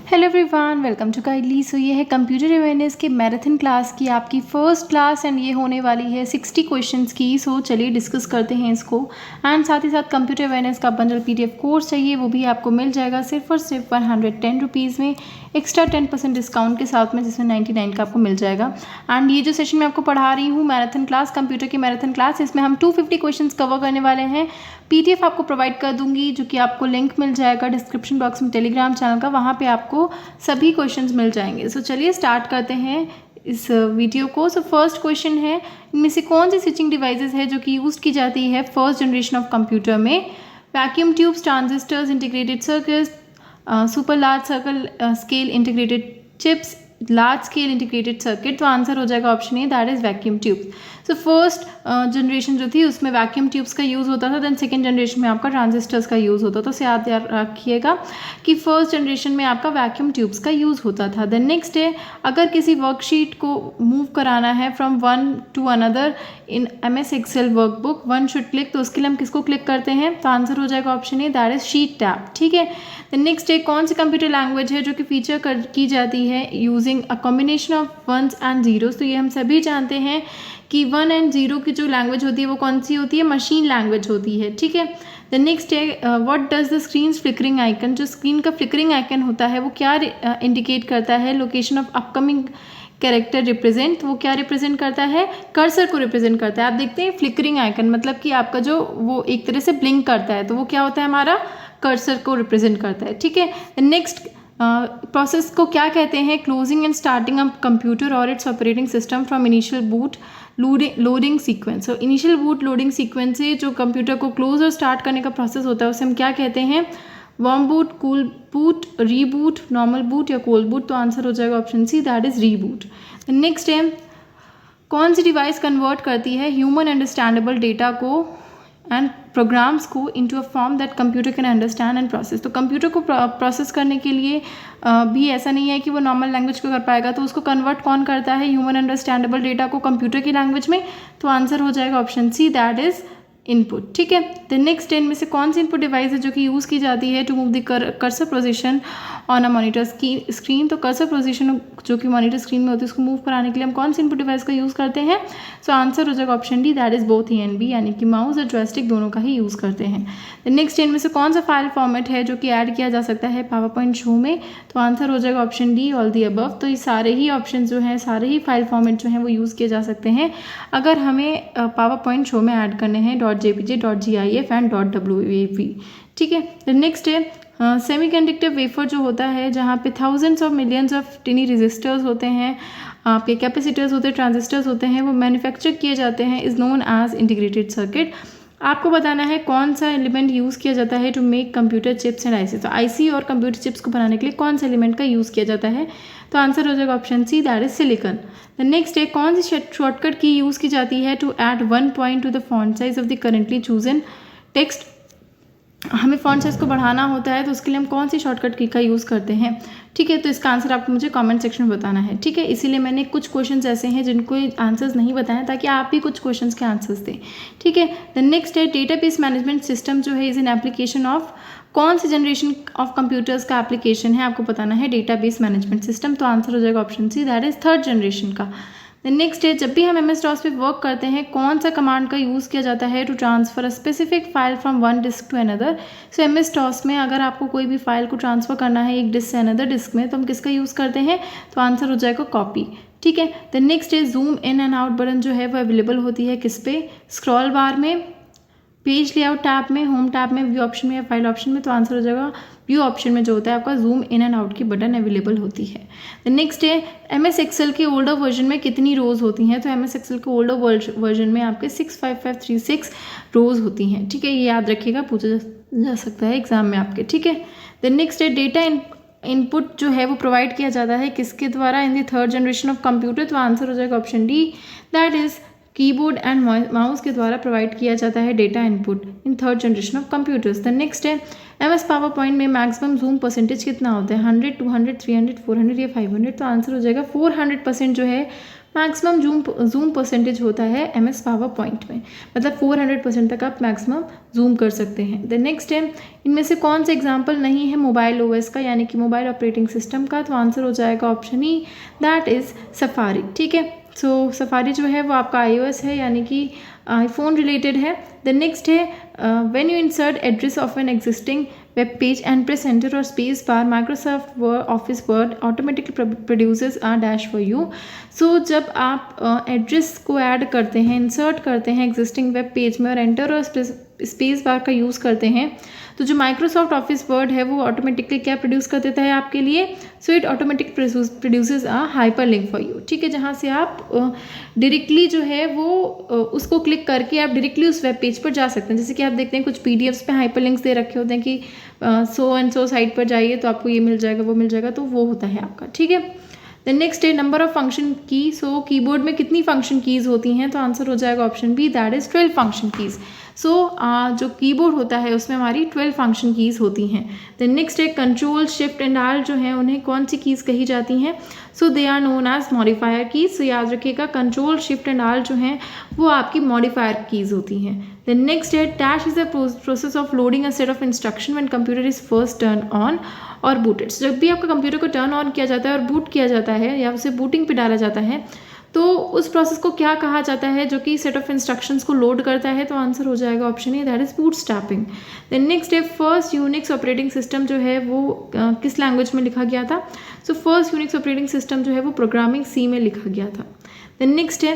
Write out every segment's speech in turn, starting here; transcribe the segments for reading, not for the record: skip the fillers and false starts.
Hello everyone, welcome to kindly. So ये है computer awareness के मैराथन क्लास की आपकी फर्स्ट क्लास एंड ये होने वाली है 60 क्वेश्चंस की। सो चलिए डिस्कस करते हैं इसको। एंड साथ ही साथ कंप्यूटर अवेयरनेस का बंडल पीडीएफ कोर्स चाहिए वो भी आपको मिल जाएगा सिर्फ और सिर्फ 110 रुपीज़ में, एक्स्ट्रा 10% डिस्काउंट के साथ में, जिसमें 99 का आपको मिल जाएगा। एंड ये जो सेशन मैं आपको पढ़ा रही हूँ मैराथन क्लास, कंप्यूटर की मैराथन क्लास, इसमें हम 250 क्वेश्चंस कवर करने वाले हैं। पीडीएफ आपको प्रोवाइड कर दूंगी जो कि आपको लिंक मिल जाएगा डिस्क्रिप्शन बॉक्स में टेलीग्राम चैनल का, वहाँ पे आपको सभी क्वेश्चंस मिल जाएंगे। सो चलिए स्टार्ट करते हैं इस वीडियो को। सो फर्स्ट क्वेश्चन है, इनमें से कौन सी स्विचिंग डिवाइसेस है जो कि यूज़ की जाती है फर्स्ट जनरेशन ऑफ कंप्यूटर में? Vacuum tubes, transistors, integrated circuits, super large circle scale integrated chips, large scale integrated circuit. तो आंसर हो जाएगा option A, that is vacuum tubes. So first generation जो थी उसमें वैक्यूम ट्यूब्स का use होता था, देन सेकेंड जनरेशन में आपका ट्रांजिस्टर्स का यूज़ होता था। तो याद रखिएगा कि फर्स्ट जनरेशन में आपका वैक्यूम ट्यूब्स का यूज़ होता था। देन नेक्स्ट है, अगर किसी वर्कशीट को मूव कराना है from one two another in MS Excel workbook, one should click, तो उसके लिए हम किसको क्लिक करते हैं? तो आंसर हो जाएगा option A, that is sheet tab. ठीक है। देन नेक्स्ट है, कौन सी कंप्यूटर लैंग्वेज है जो कि फीचर की जाती है using a combination of ones and zeros? तो ये हम सभी जानते हैं कि 1 एंड 0 की जो लैंग्वेज होती है वो कौन सी होती है? मशीन लैंग्वेज होती है। ठीक है। द नेक्स्ट है, what does the screen flickering icon, जो स्क्रीन का फ्लिकरिंग आइकन होता है वो क्या इंडिकेट करता है? Location of upcoming character represent, वो क्या रिप्रेजेंट करता है? कर्सर को रिप्रेजेंट करता है। आप देखते हैं फ्लिकरिंग आइकन मतलब कि आपका जो वो एक तरह से ब्लिंक करता है, तो वो क्या होता है? हमारा कर्सर को रिप्रेजेंट करता है। ठीक है। नेक्स्ट प्रोसेस को क्या कहते हैं? Closing and starting a computer और its operating system from initial boot loading sequence. तो इनिशियल बूट लोडिंग सीक्वेंस से जो कंप्यूटर को क्लोज और स्टार्ट करने का प्रोसेस होता है उसे हम क्या कहते हैं? Warm boot, cool boot, reboot, normal boot या कोल्ड बूट। तो आंसर हो जाएगा option C, that is reboot. Next है, कौन सी डिवाइस कन्वर्ट करती है ह्यूमन अंडरस्टैंडेबल डेटा को एंड प्रोग्राम्स को into a form that computer can understand and process? तो कंप्यूटर को प्रोसेस करने के लिए भी ऐसा नहीं है कि वो नॉर्मल लैंग्वेज को कर पाएगा, तो उसको कन्वर्ट कौन करता है ह्यूमन अंडरस्टैंडेबल डेटा को कंप्यूटर की लैंग्वेज में? तो आंसर हो जाएगा option C, that is input. ठीक है। द नेक्स्ट 10 में से कौन सी इनपुट डिवाइस है जो कि यूज़ की जाती है to move the cursor position on a monitor screen? तो कर्सर पोजीशन जो कि मॉनिटर स्क्रीन में होती है उसको मूव कराने के लिए हम कौन सी इनपुट डिवाइस का यूज़ करते हैं? सो आंसर हो जाएगा option D, that is both A and B, यानी कि माउस और जॉयस्टिक दोनों का ही यूज़ करते हैं। द नेक्स्ट 10 में से कौन सा फाइल फॉर्मेट है जो कि ऐड किया जा सकता है पावर पॉइंट शो में? तो आंसर हो जाएगा option D, all the above. तो ये सारे ही ऑप्शन जो हैं, सारे ही फाइल फॉर्मेट जो हैं वो यूज़ किए जा सकते हैं अगर हमें पावर पॉइंट शो में ऐड करने हैं .jpg, .gif एंड .wav। ठीक है। द नेक्स्ट है, सेमीकंडक्टर वेफर जो होता है जहाँ पे thousands of millions of tiny registers होते हैं, आपके कैपेसिटर्स होते हैं, ट्रांजिस्टर्स होते हैं, वो मैन्युफैक्चर किए जाते हैं, is known as integrated circuit. आपको बताना है कौन सा एलिमेंट यूज़ किया जाता है to make computer chips and IC? तो आईसी और कंप्यूटर चिप्स को बनाने के लिए कौन सा एलिमेंट का यूज़ किया जाता है? तो आंसर हो जाएगा option C, that is silicon. The next है, कौन सी शॉर्टकट की यूज़ की जाती है to add 1 point to the font size of the currently chosen text? हमें फॉन्ट साइज को बढ़ाना होता है तो उसके लिए हम कौन सी शॉर्टकट की का यूज़ करते हैं? ठीक है। तो इसका आंसर आपको मुझे कमेंट सेक्शन में बताना है। ठीक है। इसीलिए मैंने कुछ क्वेश्चंस ऐसे हैं जिनको आंसर्स नहीं बताएं ताकि आप भी कुछ क्वेश्चंस के आंसर्स दें। ठीक है। द नेक्स्ट है, डेटाबेस मैनेजमेंट सिस्टम जो है इज एन एप्लीकेशन ऑफ, कौन सी जनरेशन ऑफ कंप्यूटर्स का एप्लीकेशन है? आपको बताना है डेटाबेस मैनेजमेंट सिस्टम। तो आंसर हो जाएगा option C, that is third generation का। द नेक्स्ट है, जब भी हम MS DOS पे वर्क करते हैं कौन सा कमांड का यूज़ किया जाता है to transfer a specific file from one disk to another? So MS DOS में अगर आपको कोई भी फाइल को ट्रांसफ़र करना है एक डिस्क से अनदर डिस्क में तो हम किसका यूज़ करते हैं? तो आंसर हो जाएगा कॉपी। ठीक है। द नेक्स्ट है, zoom in and out button जो है वो अवेलेबल होती है किस पे? स्क्रॉल बार में, पेज लेआउट टैब में, होम टैब में, व्यू ऑप्शन में या फाइल ऑप्शन में? तो आंसर हो जाएगा व्यू ऑप्शन में जो होता है आपका जूम इन एंड आउट की बटन अवेलेबल होती है। द नेक्स्ट है, MS Excel के ओल्डर वर्जन में कितनी रोज़ होती हैं? तो MS Excel के ओल्डर वर्जन में आपके 65536 रोज़ होती हैं। ठीक है। ये याद रखिएगा, पूछा जा सकता है एग्जाम में आपके। ठीक है। द नेक्स्ट है, डेटा इनपुट जो है वो प्रोवाइड किया जाता है किसके द्वारा in the third generation of computer? तो आंसर हो जाएगा option D, that is keyboard and mouse के द्वारा प्रोवाइड किया जाता है data input in third generation of computers. The next है, MS पावर पॉइंट में मैक्सिमम जूम परसेंटेज कितना होता है? 100, 200, 300, 400 या 500? तो आंसर हो जाएगा 400% जो है मैक्सिमम जूम परसेंटेज होता है MS पावर पॉइंट में, मतलब 400% तक आप मैक्सिमम जूम कर सकते हैं। द नेक्स्ट है, इनमें से कौन सा एग्जाम्पल नहीं है मोबाइल OS का, यानी कि मोबाइल ऑपरेटिंग सिस्टम का, तो आंसर हो जाएगा option E, that is safari. ठीक है, सो सफारी जो है वो आपका iOS है, यानी कि आईफोन रिलेटेड है। द नेक्स्ट है, when you insert address of an existing web page and press enter और space bar, Microsoft Office Word automatically produces a dash for you. So जब आप एड्रेस को ऐड करते हैं, इंसर्ट करते हैं एग्जिस्टिंग वेब पेज में और एंटर और स्पेस बार का यूज़ करते हैं, तो जो माइक्रोसॉफ्ट ऑफिस वर्ड है वो ऑटोमेटिकली क्या प्रोड्यूस कर देता है आपके लिए, so it automatic produces a hyper link for you. ठीक है, जहाँ से आप डायरेक्टली जो है वो उसको क्लिक करके आप डायरेक्टली उस वेब पेज पर जा सकते हैं। जैसे कि आप देखते हैं कुछ PDFs पे हाइपर लिंक्स दे रखे होते हैं कि सो एंड सो साइट पर जाइए तो आपको ये मिल जाएगा, वो मिल जाएगा, तो वो होता है आपका। ठीक है, द नेक्स्ट है नंबर ऑफ फंक्शन की। सो कीबोर्ड में कितनी फंक्शन कीज़ होती हैं, तो आंसर हो जाएगा option B, that is 12 function keys. So जो कीबोर्ड होता है उसमें हमारी 12 फंक्शन कीज़ होती हैं। द नेक्स्ट है कंट्रोल शिफ्ट एंड आर जो है उन्हें कौन सी कीज़ कही जाती हैं, so they are known as modifier keys. So याद रखिएगा कंट्रोल शिफ्ट एंड आर जो हैं वो आपकी मॉडिफायर कीज़ होती हैं। द नेक्स्ट है dash is the process of loading a set of instruction when computer is first turn on और बूटेड। जब भी आपका कंप्यूटर को टर्न ऑन किया जाता है और बूट किया जाता है या उसे बूटिंग पे डाला जाता है, तो उस प्रोसेस को क्या कहा जाता है जो कि सेट ऑफ इंस्ट्रक्शंस को लोड करता है, तो आंसर हो जाएगा option A, that is bootstrapping. Then next है फर्स्ट यूनिक्स ऑपरेटिंग सिस्टम जो है वो किस लैंग्वेज में लिखा गया था, so first Unix operating system जो है वो प्रोग्रामिंग C में लिखा गया था। देन नेक्स्ट है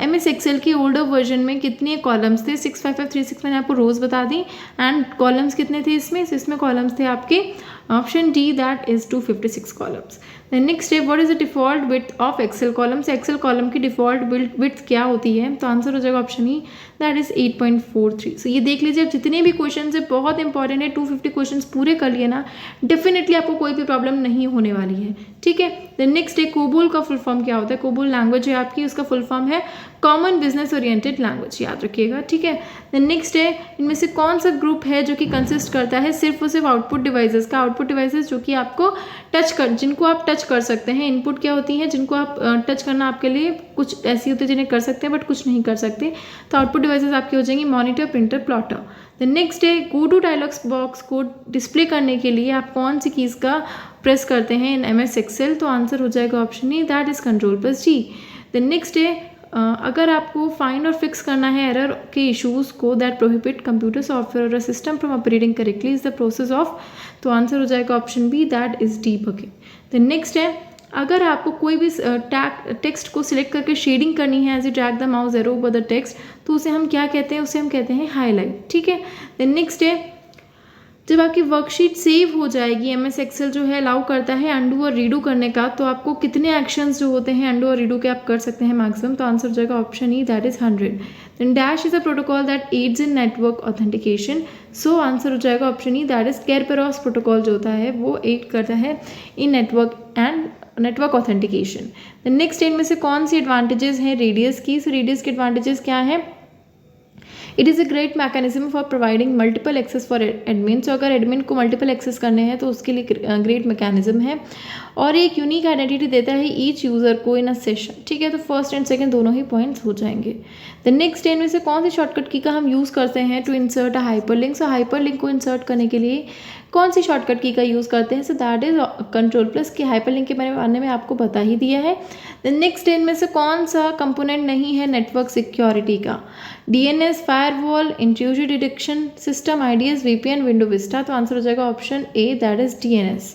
MS एक्सेल की ओल्डर वर्जन में कितने कॉलम्स थे, 65536 मैंने आपको रोज़ बता दी, एंड कॉलम्स कितने थे इसमें कॉलम्स थे आपके option D, that is 256 columns. Then next है what is the default width of Excel column, से एक्सेल कॉलम की डिफॉल्ट विड्थ क्या होती है, तो आंसर हो जाएगा option E, that is 8.43। So ये देख लीजिए, अब जितने भी क्वेश्चन है बहुत इंपॉर्टेंट है, 250 क्वेश्चन पूरे कर लिए ना, डेफिनेटली आपको कोई भी प्रॉब्लम नहीं होने वाली है। ठीक है, देन नेक्स्ट है कोबोल का फुल फॉर्म क्या होता है, कोबोल लैंग्वेज है आपकी, उसका फुल फॉर्म है कॉमन बिजनेस ओरिएंटेड लैंग्वेज, याद रखिएगा। ठीक है, देन नेक्स्ट है इनमें से कौन सा ग्रुप है जो कि कंसिस्ट करता है सिर्फ और सिर्फ आउटपुट डिवाइसेस का, आउटपुट डिवाइसेस जो कि आपको जिनको आप टच कर सकते हैं। इनपुट क्या होती है, जिनको आप टच करना आपके लिए कुछ ऐसी होती है जिन्हें कर सकते हैं बट कुछ नहीं कर सकते, तो आउटपुट डिवाइसेस आपकी हो जाएंगी monitor, printer, plotter. Then next है गो टू डायलॉग्स बॉक्स को डिस्प्ले करने के लिए आप कौन सी कीज़ का प्रेस करते हैं इन MS एक्सेल, तो आंसर हो जाएगा option A, that is Ctrl+G। Then next है अगर आपको फाइंड और फिक्स करना है एरर के इश्यूज़ को दैट प्रोहिबिट कंप्यूटर सॉफ्टवेयर और system from operating correctly is the process of, तो आंसर हो जाएगा option B, that is debugging. Then next है अगर आपको कोई भी टेक्स्ट को सिलेक्ट करके शेडिंग करनी है as you drag the mouse arrow over the text, तो उसे हम क्या कहते हैं, उसे हम कहते हैं हाईलाइट। ठीक है, देन नेक्स्ट है जब आपकी वर्कशीट सेव हो जाएगी, MS एक्सेल जो है अलाउ करता है अंडू और रीडू करने का, तो आपको कितने एक्शंस जो होते हैं अंडू और रीडू के आप कर सकते हैं मैक्सिमम, तो आंसर हो जाएगा option E, that is 100। Then dash is a protocol that aids in network authentication, so answer हो जाएगा option E, that is Kerberos protocol जो होता है वो एड करता है in network authentication. Then next इनमें से कौन सी एडवांटेजेस हैं रेडियस की, सो रेडियस के एडवांटेजेस क्या हैं, it is a great mechanism for providing multiple access for admin. So अगर एडमिन को मल्टीपल एक्सेस करने हैं तो उसके लिए ग्रेट मैकेनिज्म है, और एक यूनिक आइडेंटिटी देता है ईच यूज़र को इन अ सेशन। ठीक है, तो फर्स्ट एंड सेकंड दोनों ही पॉइंट्स हो जाएंगे। द नेक्स्ट इनमें से कौन सी शॉर्टकट की का हम यूज़ करते हैं to insert a hyperlink, so hyperlink को इंसर्ट करने के लिए कौन सी शॉर्टकट की का यूज़ करते हैं, सो दैट इज Ctrl+ की हाइपरलिंक के बारे में आपको बता ही दिया है। देन नेक्स्ट इनमें से कौन सा कंपोनेंट नहीं है नेटवर्क सिक्योरिटी का, DNS, firewall, intrusion detection system, IDS, VPN, window Vista, तो आंसर हो जाएगा option A, that is DNS।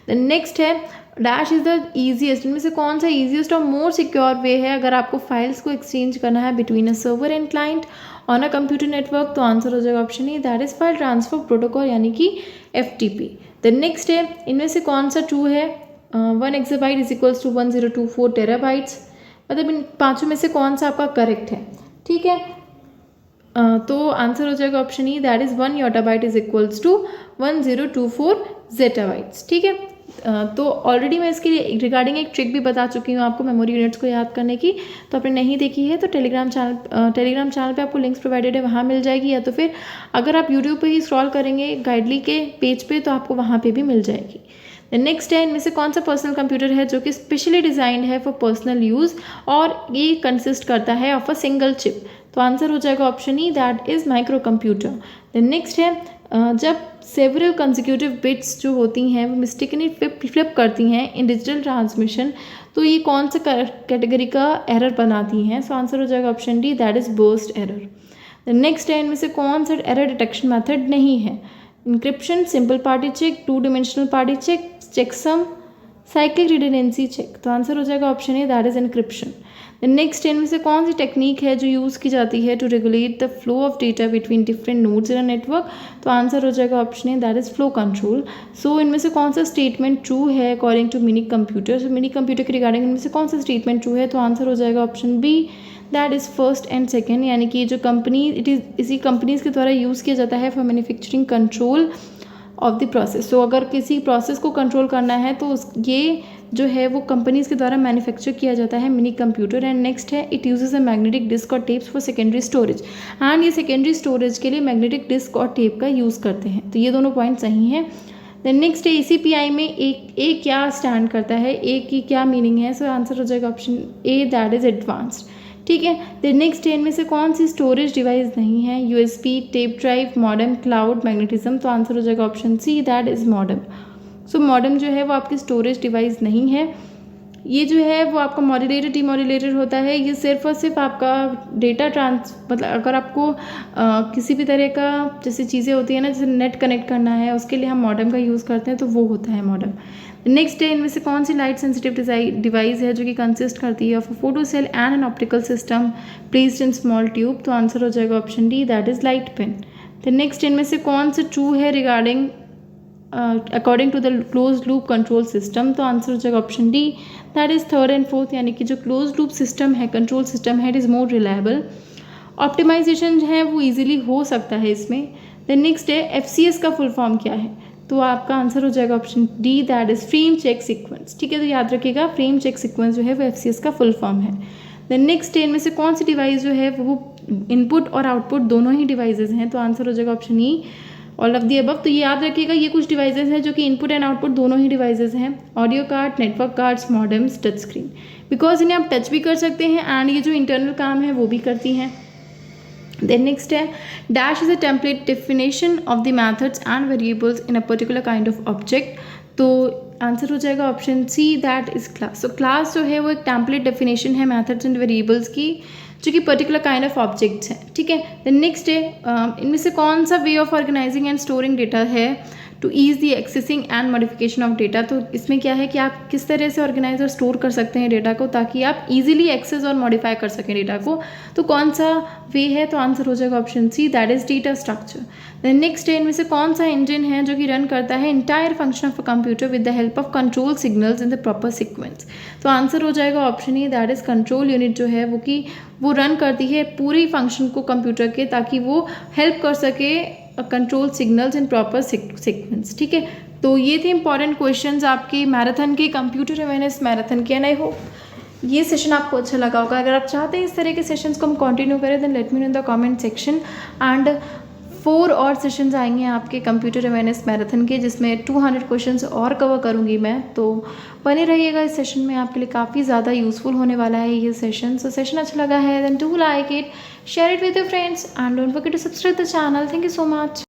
Then next है डैश इज द ईजिएस्ट, इनमें से कौन सा ईजिएस्ट और मोर सिक्योर वे है अगर आपको फाइल्स को एक्सचेंज करना है between a server and client on a computer network, तो आंसर हो जाएगा option A, that is file transfer protocol यानी कि FTP। देन नेक्स्ट है इनमें से कौन सा ट्रू है, 1 exabyte is equals to 1024 terabytes, मतलब इन पाँचों में से कौन सा आपका करेक्ट है। ठीक है, तो आंसर हो जाएगा option E, that is 1 yottabyte is equals to 1024 zettabytes। ठीक है, तो ऑलरेडी मैं इसके रिगार्डिंग एक ट्रिक भी बता चुकी हूँ आपको मेमोरी यूनिट्स को याद करने की, तो आपने नहीं देखी है तो टेलीग्राम चैनल पे आपको लिंक्स प्रोवाइडेड है, वहाँ मिल जाएगी, या तो फिर अगर आप यूट्यूब पे ही स्क्रॉल करेंगे गाइडली के पेज पे तो आपको वहाँ पे भी मिल जाएगी। नेक्स्ट है, इनमें से कौन सा पर्सनल कंप्यूटर है जो कि स्पेशली डिजाइंड है फॉर पर्सनल यूज़ और ये कंसिस्ट करता है ऑफ अ सिंगल चिप? तो आंसर हो जाएगा option E, that is micro computer. Then next है, जब सेवरल कंसेक्यूटिव बिट्स जो होती हैं वो मिस्टेकली फ्लिप करती हैं इन डिजिटल ट्रांसमिशन, तो ये कौन सा कैटेगरी का एरर बनाती हैं? सो आंसर हो जाएगा option D, that is burst error. The next है, इनमें से कौन सा एरर डिटेक्शन मेथड नहीं है? Encryption, simple parity check, 2 dimensional parity check, checksum, cyclic redundancy check. तो आंसर हो जाएगा option A, that is encryption. The next इनमें से कौन सी टेक्निक है जो यूज़ की जाती है to regulate the flow of data between different nodes in a network? तो आंसर हो जाएगा option A, that is flow control. So इनमें से कौन सा स्टेटमेंट ट्रू है according to mini computer? So mini computer के रिगार्डिंग इनमें से कौन सा स्टेटमेंट ट्रू है? तो आंसर हो जाएगा option B, that is first and second, यानी कि जो कंपनी इसी कंपनीज़ के द्वारा यूज़ किया जाता है for manufacturing control of the process. So अगर किसी प्रोसेस को कंट्रोल करना है तो ये जो है वो कंपनीज़ के द्वारा मैन्युफैक्चर किया जाता है मिनी कंप्यूटर। एंड नेक्स्ट है, it uses a magnetic disk और tapes for secondary storage, and ये सेकेंडरी स्टोरेज के लिए मैग्नेटिक डिस्क और टेप का यूज़ करते हैं। तो ये दोनों पॉइंट सही हैं। देन नेक्स्ट है, ACPI में ए क्या स्टैंड करता है? ए की क्या मीनिंग है? सो आंसर हो जाएगा option A, that is advanced. ठीक है। देन नेक्स्ट इनमें से कौन सी स्टोरेज डिवाइस नहीं है? USB, tape drive, modem, cloud, magnetism. तो आंसर हो जाएगा option C, that is modem. So modem जो है वो आपकी स्टोरेज डिवाइस नहीं है। ये जो है वो आपका मॉड्यूलेटर डीमॉड्यूलेटर होता है। ये सिर्फ और सिर्फ आपका डेटा मतलब अगर आपको किसी भी तरह का जैसे चीज़ें होती है ना, जैसे नेट कनेक्ट करना है, उसके लिए हम मॉडेम का यूज़ करते हैं, तो वो होता है मॉडेम। नेक्स्ट है, इनमें से कौन सी लाइट सेंसिटिव डिवाइस है जो कि कंसिस्ट करती है of photo cell and an optical system placed in small tube? तो आंसर हो जाएगा option D, that is light pen. तो नेक्स्ट इनमें से कौन सा ट्रू है regarding according to the close loop control system? तो आंसर हो जाएगा option D, that is third and fourth, यानी कि जो क्लोज लूप सिस्टम है, कंट्रोल सिस्टम है, it is more reliable. Optimization जो है वो ईजिली हो सकता है इसमें। देन नेक्स्ट है, FCS का फुल फॉर्म क्या है? तो आपका आंसर हो जाएगा option D, that is frame check sequence. ठीक है, तो याद रखिएगा फ्रेम चेक सीक्वेंस जो है वो FCS का फुल फॉर्म है। देन नेक्स्ट इनमें से कौन सी डिवाइस जो है वो इनपुट और आउटपुट दोनों ही डिवाइसेज हैं? तो आंसर हो जाएगा option E, all of the above. तो ये याद रखिएगा, ये कुछ डिवाइसेज हैं जो कि इनपुट एंड आउटपुट दोनों ही डिवाइसेज हैं। Audio card, network cards, modems, touch screen, because इन्हें आप टच भी कर सकते हैं एंड ये जो इंटरनल काम है वो भी करती हैं। देन नेक्स्ट है, dash is a template definition of the methods and variables in a particular kind of object. तो आंसर हो जाएगा option C, that is class. So class जो है वो एक टेम्पलेट डेफिनेशन है मैथड्स एंड वेरिएबल्स की, जो कि पर्टिकुलर काइंड ऑफ ऑब्जेक्ट्स हैं। ठीक है। देन नेक्स्ट है, इनमें से कौन सा way of organizing and storing data है to ease the accessing and modification of data? तो इसमें क्या है कि आप किस तरह से ऑर्गेनाइज और स्टोर कर सकते हैं डेटा को ताकि आप इजीली एक्सेस और मॉडिफाई कर सकें डेटा को। तो कौन सा वे है? तो आंसर हो जाएगा option C, that is data structure. Then next है, इनमें से कौन सा इंजन है जो कि रन करता है entire function of a computer with the help of control signals in the proper sequence? तो आंसर हो जाएगा option E, that is control unit जो है वो रन करती है पूरी फंक्शन को कंप्यूटर के, ताकि वो हेल्प कर सके control signals in proper sequence. ठीक है, तो ये थे इंपॉर्टेंट क्वेश्चंस आपके मैराथन के, कंप्यूटर अवेयरनेस मैराथन के। एंड आई होप ये सेशन आपको अच्छा लगा होगा। अगर आप चाहते हैं इस तरह के सेशंस को हम कंटिन्यू करें, then let me know in the comment section. And 4 और सेशंस आएंगे आपके कंप्यूटर अवेयरनेस मैराथन के, जिसमें 200 क्वेश्चंस और कवर करूंगी मैं। तो बने रहिएगा इस सेशन में, आपके लिए काफ़ी ज़्यादा यूज़फुल होने वाला है ये सेशन। सो सेशन अच्छा लगा है then do like it, share it with your friends and don't forget to subscribe the channel. Thank you so much.